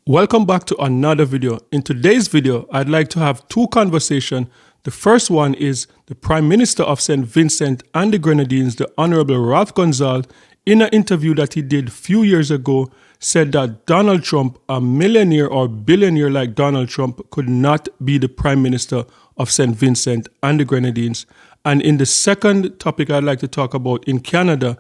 Welcome back to another video. In today's video, I'd like to have two conversations. The first one is the Prime Minister of St. Vincent and the Grenadines, the Honorable Ralph Gonzalez, in an interview that he did a few years ago, said that Donald Trump, a millionaire or billionaire like Donald Trump, could not be the Prime Minister of St. Vincent and the Grenadines. And in the second topic I'd like to talk about, in Canada,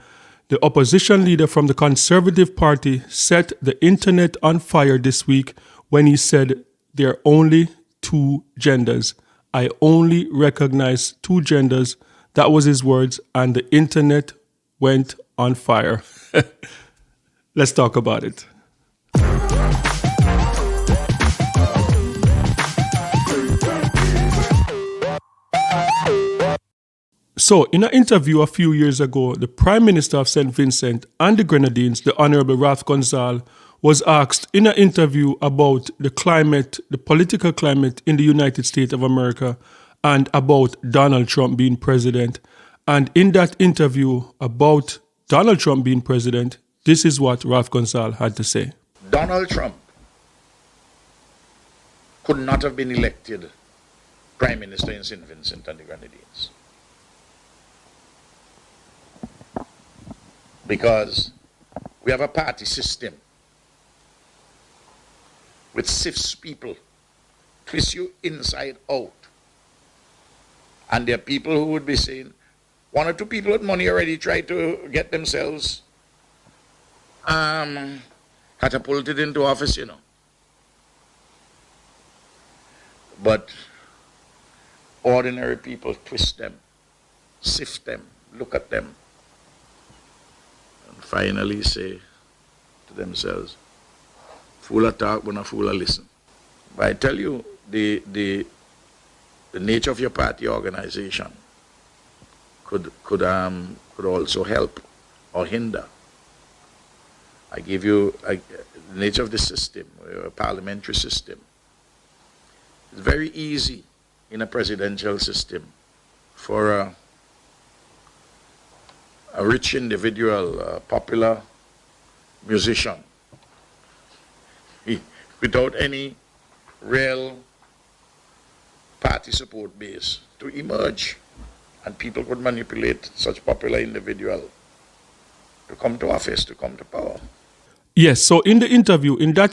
the opposition leader from the Conservative Party set the internet on fire this week when he said there are only two genders. I only recognize two genders. That was his words, and the internet went on fire. Let's talk about it. So, in an interview a few years ago, the Prime Minister of St. Vincent and the Grenadines, the Honorable Ralph Gonzalez, was asked in an interview about the climate, the political climate in the United States of America, and about Donald Trump being president. And in that interview about Donald Trump being president, this is what Ralph Gonzalez had to say. Donald Trump could not have been elected Prime Minister in St. Vincent and the Grenadines, because we have a party system which sifts people, twists you inside out. And there are people who would be saying, one or two people with money already tried to get themselves catapulted into office, you know. But ordinary people twist them, sift them, look at them, and finally say to themselves, fool a talk, but not fool a listen. But I tell you, the nature of your party organization could also help or hinder. I give you the nature of the system, a parliamentary system. It's very easy in a presidential system for a rich individual, a popular musician, without any real party support base, to emerge, and people could manipulate such popular individual to come to office, to come to power. Yes, so in that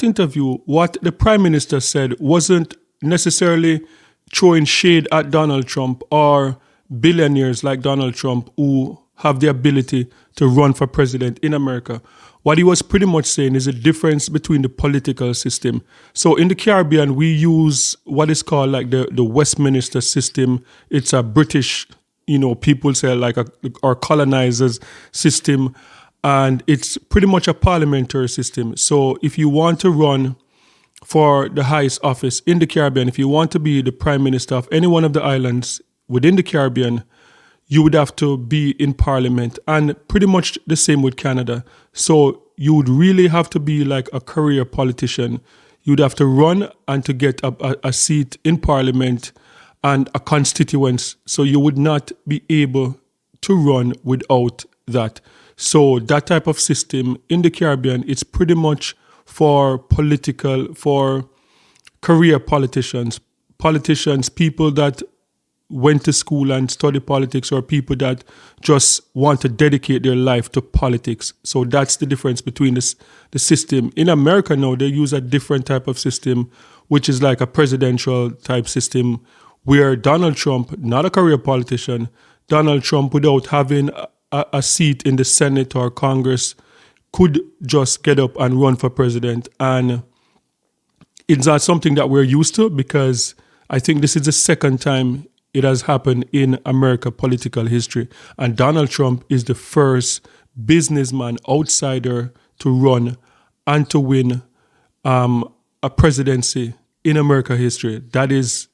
interview, what the Prime Minister said wasn't necessarily throwing shade at Donald Trump or billionaires like Donald Trump who have the ability to run for president in America. What he was pretty much saying is a difference between the political system. So in the Caribbean, we use what is called like the Westminster system. It's a British, people say like our colonizers system. And it's pretty much a parliamentary system. So if you want to run for the highest office in the Caribbean, if you want to be the prime minister of any one of the islands within the Caribbean, you would have to be in parliament, and pretty much the same with Canada. So you would really have to be like a career politician. You'd have to run and to get a seat in parliament and a constituents. So you would not be able to run without that. So that type of system in the Caribbean, it's pretty much for career politicians, people that went to school and studied politics, or people that just want to dedicate their life to politics. So that's the difference between the system. In America now, they use a different type of system, which is like a presidential type system, where Donald Trump, not a career politician, Donald Trump, without having a seat in the Senate or Congress, could just get up and run for president. And it's not something that we're used to, because I think this is the second time it has happened in America political history. And Donald Trump is the first businessman outsider to run and to win a presidency in America history. That is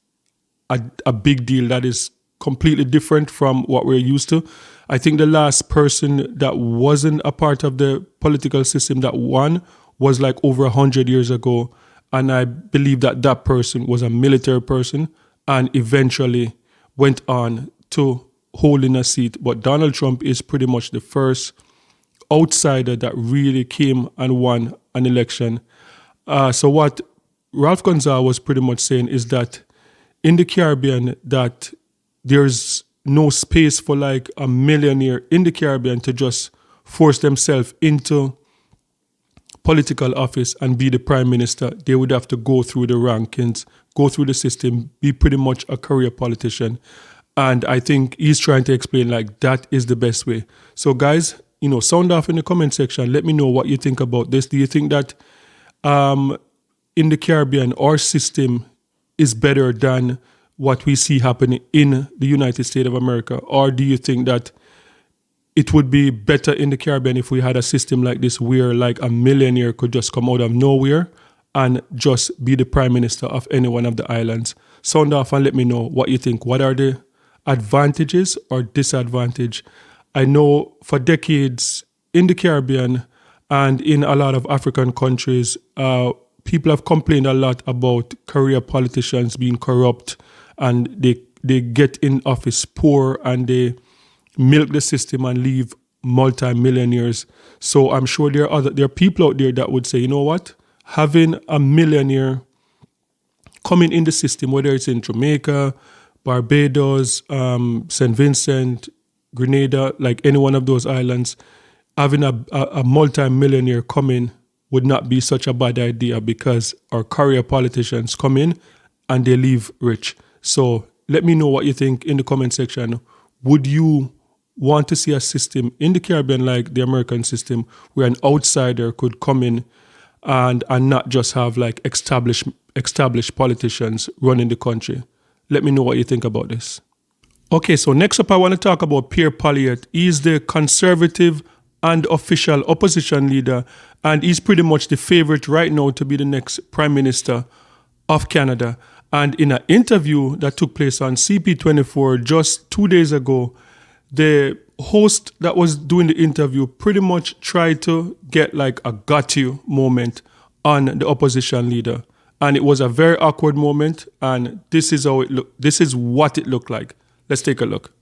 a big deal. That is completely different from what we're used to. I think the last person that wasn't a part of the political system that won was like over 100 years ago. And I believe that person was a military person and eventually went on to holding a seat. But Donald Trump is pretty much the first outsider that really came and won an election. So what Ralph Gonzalez was pretty much saying is that in the Caribbean, that there's no space for like a millionaire in the Caribbean to just force themselves into political office and be the prime minister. They would have to go through the rankings, go through the system, be pretty much a career politician. And I think he's trying to explain like that is the best way. So guys, sound off in the comment section. Let me know what you think about this. Do you think that in the Caribbean, our system is better than what we see happening in the United States of America? Or do you think that it would be better in the Caribbean if we had a system like this where like a millionaire could just come out of nowhere and just be the prime minister of any one of the islands? Sound off and let me know what you think. What are the advantages or disadvantage? I know for decades in the Caribbean and in a lot of African countries, people have complained a lot about career politicians being corrupt, and they get in office poor and they milk the system and leave multi-millionaires. So I'm sure there are people out there that would say, you know what, having a millionaire coming in the system, whether it's in Jamaica, Barbados, St. Vincent, Grenada, like any one of those islands, having a multi-millionaire come in would not be such a bad idea, because our career politicians come in and they leave rich. So let me know what you think in the comment section. Would you want to see a system in the Caribbean like the American system where an outsider could come in and not just have like established politicians running the country? Let me know what you think about this. Okay, so next up I want to talk about Pierre Poilievre. He's the conservative and official opposition leader, and he's pretty much the favorite right now to be the next Prime Minister of Canada. And in an interview that took place on CP24 just 2 days ago, the host that was doing the interview pretty much tried to get like a got you moment on the opposition leader. And it was a very awkward moment, and this is how it looked. This is what it looked like. Let's take a look.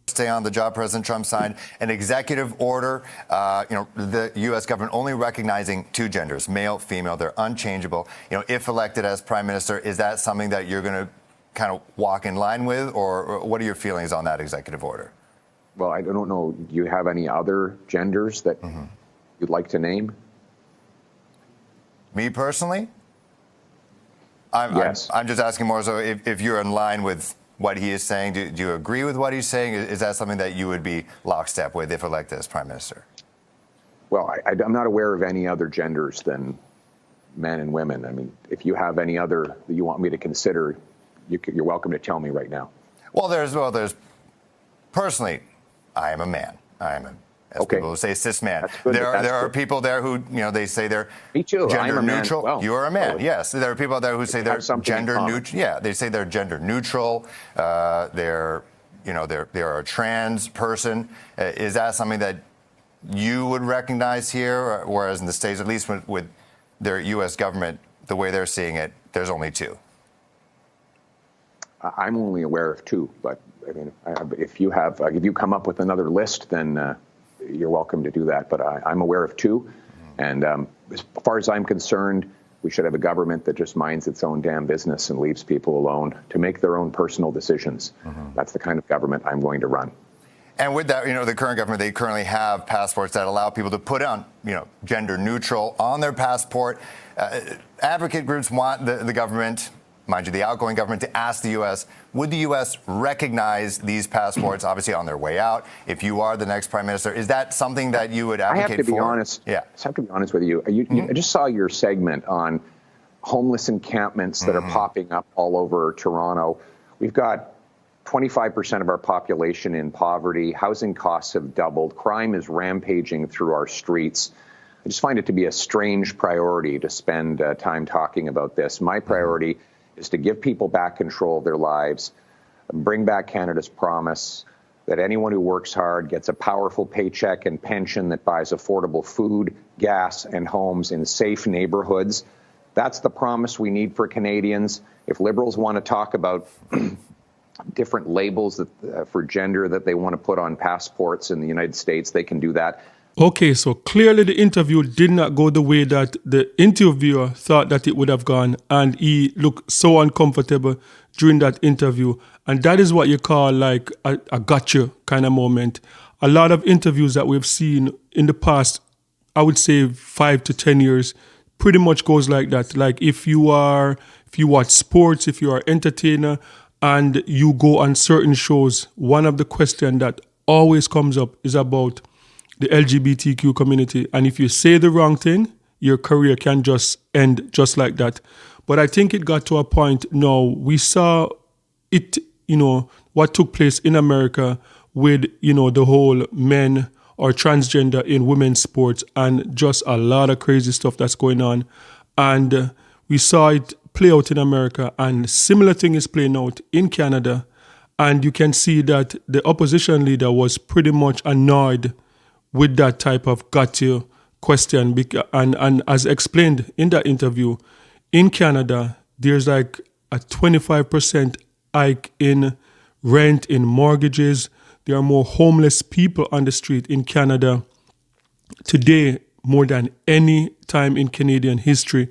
Stay on the job. President Trump signed an executive order, the U.S. government only recognizing two genders, male, female. They're unchangeable. If elected as prime minister, is that something that you're going to kind of walk in line with, or what are your feelings on that executive order? Well, I don't know. Do you have any other genders that you'd like to name? Me personally? Yes. I'm just asking more so if you're in line with what he is saying. Do you agree with what he's saying? Is that something that you would be lockstep with if elected as prime minister? Well, I'm not aware of any other genders than men and women. I mean, if you have any other that you want me to consider, you're welcome to tell me right now. Well, there's personally, I am a man. I am as people who say cis man. There are people there who, they say they're gender neutral. Well, you are a man, yes. There are people there who say they're gender neutral. Yeah, they say they're gender neutral. They're a trans person. Is that something that you would recognize here? Whereas in the States, at least with their U.S. government, the way they're seeing it, there's only two. I'm only aware of two, but I mean, if you come up with another list, then you're welcome to do that. But I'm aware of two. And as far as I'm concerned, we should have a government that just minds its own damn business and leaves people alone to make their own personal decisions. That's the kind of government I'm going to run. And with that, the current government, they currently have passports that allow people to put on, gender neutral on their passport. Advocate groups want the government, mind you, the outgoing government, to ask the U.S., would the U.S. recognize these passports, obviously on their way out, if you are the next prime minister? Is that something that you would advocate for? I have to be honest. Yeah. I have to be honest with you. I just saw your segment on homeless encampments that are popping up all over Toronto. We've got 25% of our population in poverty. Housing costs have doubled. Crime is rampaging through our streets. I just find it to be a strange priority to spend time talking about this. My priority is to give people back control of their lives, bring back Canada's promise that anyone who works hard gets a powerful paycheck and pension that buys affordable food, gas, and homes in safe neighborhoods. That's the promise we need for Canadians. If Liberals want to talk about different labels for gender that they want to put on passports in the United States, they can do that. Okay, so clearly the interview did not go the way that the interviewer thought that it would have gone, and he looked so uncomfortable during that interview. And that is what you call like a gotcha kind of moment. A lot of interviews that we've seen in the past, I would say 5 to 10 years, pretty much goes like that. Like if you watch sports, if you are an entertainer, and you go on certain shows, one of the questions that always comes up is about the LGBTQ community. And if you say the wrong thing, your career can just end just like that. But I think it got to a point now, we saw it, what took place in America with, the whole men or transgender in women's sports and just a lot of crazy stuff that's going on. And we saw it play out in America, and similar thing is playing out in Canada. And you can see that the opposition leader was pretty much annoyed with that type of gotcha question. And as explained in that interview, in Canada, there's like a 25% hike in rent, in mortgages. There are more homeless people on the street in Canada today more than any time in Canadian history.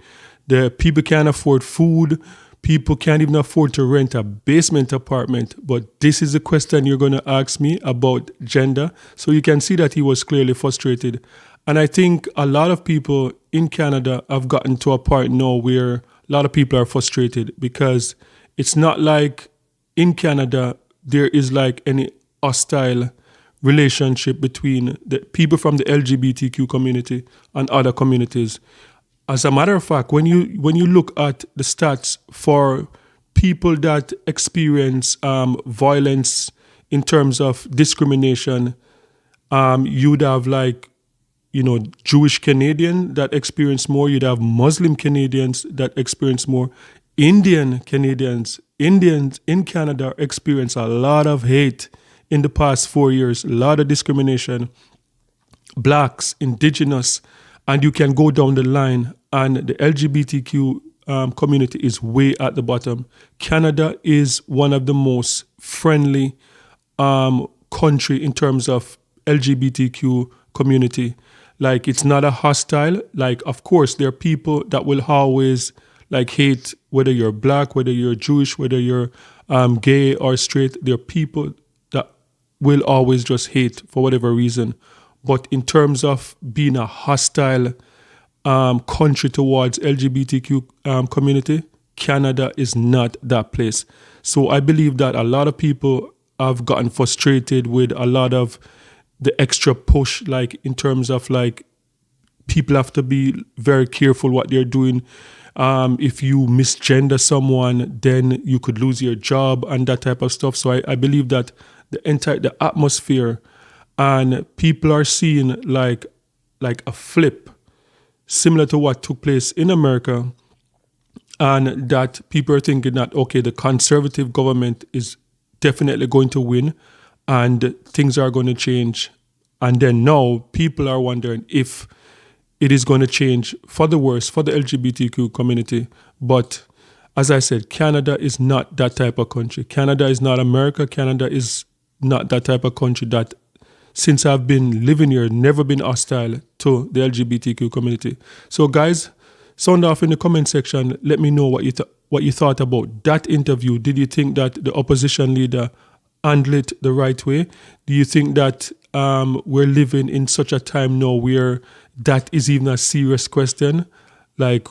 The people can't afford food. People can't even afford to rent a basement apartment. But this is a question you're going to ask me about gender. So you can see that he was clearly frustrated. And I think a lot of people in Canada have gotten to a point now where a lot of people are frustrated, because it's not like in Canada there is like any hostile relationship between the people from the LGBTQ community and other communities. As a matter of fact, when you look at the stats for people that experience violence in terms of discrimination, you'd have Jewish Canadian that experience more. You'd have Muslim Canadians that experience more. Indians in Canada experience a lot of hate in the past 4 years, a lot of discrimination. Blacks, Indigenous, and you can go down the line, and the LGBTQ community is way at the bottom. Canada is one of the most friendly country in terms of LGBTQ community. Like, it's not a hostile. Like, of course, there are people that will always hate whether you're black, whether you're Jewish, whether you're gay or straight. There are people that will always just hate for whatever reason. But in terms of being a hostile country towards LGBTQ community, Canada is not that place. So I believe that a lot of people have gotten frustrated with a lot of the extra push, in terms of people have to be very careful what they're doing. If you misgender someone, then you could lose your job and that type of stuff. So I believe that the atmosphere and people are seeing like a flip similar to what took place in America, and that people are thinking that, okay, the conservative government is definitely going to win and things are going to change. And then now people are wondering if it is going to change for the worse for the LGBTQ community. But as I said, Canada is not that type of country. Canada is not America. Canada is not that type of country that, since I've been living here, never been hostile to the LGBTQ community. So guys, sound off in the comment section. Let me know what you thought about that interview. Did you think that the opposition leader handled it the right way? Do you think that we're living in such a time now where that is even a serious question? Like,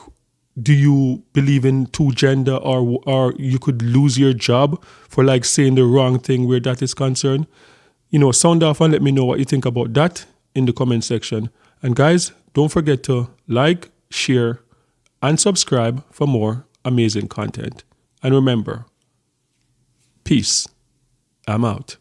do you believe in two gender, or you could lose your job for saying the wrong thing where that is concerned? Sound off and let me know what you think about that in the comment section. And guys, don't forget to like, share, and subscribe for more amazing content. And remember, peace. I'm out.